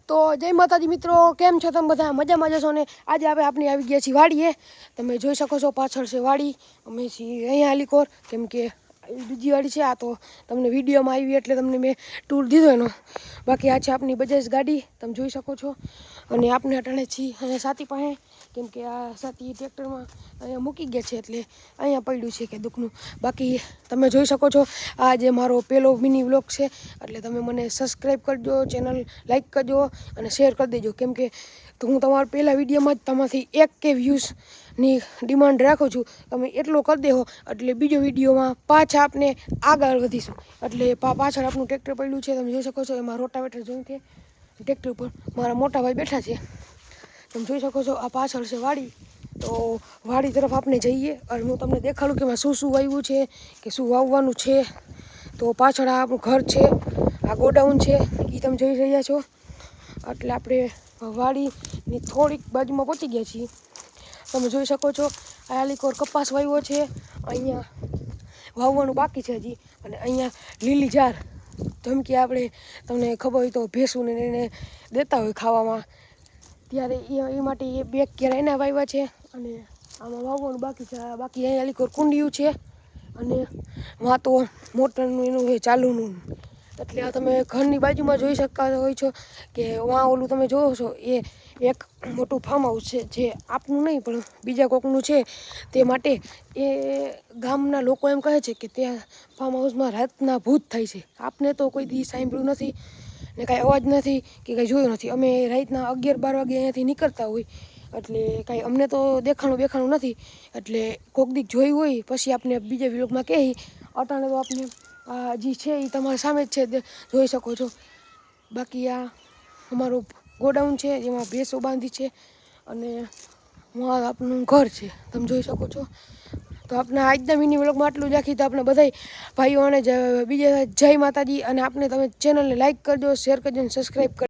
તો જય માતાજી મિત્રો, કેમ છો તમે બધા? મજામાં જશો ને? આજે આપણે આવી ગયા છીએ વાડીએ. તમે જોઈ શકો છો પાછળ છે વાડી. અમે છીએ અહીંયા આલીકોર, કેમ કે બીજી વાડી છે. આ તો તમને વિડીયોમાં આવી એટલે તમને મેં ટૂર દીધો એનો. બાકી આ છે આપણી બજાજ ગાડી, તમે જોઈ શકો છો. અને આપણે અટાણે છીએ અહીંયા સાથી પાસે, કેમ કે આ સાથી ટ્રેક્ટરમાં અહીંયા મૂકી ગયા છે એટલે અહીંયા પડ્યું છે કે દુઃખનું. બાકી તમે જોઈ શકો છો, આ જે મારો પહેલો મિની વ્લોગ છે, એટલે તમે મને સબસ્ક્રાઈબ કરજો, ચેનલ લાઈક કરજો અને શેર કરી દેજો. કેમ કે તો હું તમારા પહેલા વિડીયોમાં જ તમારાથી 1K વ્યૂઝની ડિમાન્ડ રાખું છું. તમે એટલો કરી દેવો એટલે બીજો વિડીયોમાં પાછા આપણે આગળ વધીશું. એટલે પાછળ આપણું ટ્રેક્ટર પડ્યું છે, તમે જોઈ શકો છો. એમાં રોટાવેટર જોયું કે ટ્રેક્ટર ઉપર મારા મોટા ભાઈ બેઠા છે, તમે જોઈ શકો છો. આ પાછળ છે વાડી. તો વાડી તરફ આપણે જઈએ અને હું તમને દેખાડું કે એમાં શું શું વાવ્યું છે, કે શું વાવવાનું છે. તો પાછળ આ આપણું ઘર છે, આ ગોડાઉન છે, એ તમે જોઈ રહ્યા છો. એટલે આપણે વાડીની થોડીક બાજુમાં પહોંચી ગયા છીએ. તમે જોઈ શકો છો, આ આલીકોર કપાસ વાવ્યો છે. અહીંયા વાવવાનું બાકી છે હજી. અને અહીંયા લીલી જાર, જેમ કે આપણે તમને ખબર હોય તો ભેંસુને એને દેતા હોય ખાવામાં, ત્યારે એ માટે એ બે ક્યારે એના વાવ્યા છે. અને આમાં વાવવાનું બાકી છે. બાકી અહીંયા આલીકોર કુંડિયું છે અને વાં તો મોટરનું એનું ચાલુનું. એટલે આ તમે ઘરની બાજુમાં જોઈ શકતા હોય છો કે વાં ઓલું તમે જોવો છો એ એક મોટું ફાર્મ હાઉસ છે, જે આપનું નહીં પણ બીજા કોકનું છે. તે માટે એ ગામના લોકો એમ કહે છે કે ત્યાં ફાર્મ હાઉસમાં રાતના ભૂત થાય છે. આપને તો કોઈ દી સાંભળ્યું નથી ને કાંઈ અવાજ નથી કે કાંઈ જોયું નથી. અમે રાતના 11-12 વાગે અહીંયાથી નીકળતા હોય એટલે કાંઈ અમને તો દેખાણું નથી. એટલે કોક દીક જોયું હોય પછી આપણે બીજા વ્લોગમાં કહી. અટાણે તો આપણે આ જે છે એ તમારા સામે જ છે, જોઈ શકો છો. બાકી આ અમારું ગોડાઉન છે, જેમાં ભેંસો બાંધી છે અને હું આપણું ઘર છે, તમે જોઈ શકો છો. તો આપણે આજના મિની વ્લોગમાં આટલું જ રાખી. તો આપણે બધા ભાઈઓને બીજા જય માતાજી. અને આપણે તમે ચેનલને લાઈક કરજો, શેર કરજો અને સબસ્ક્રાઈબ કરજો.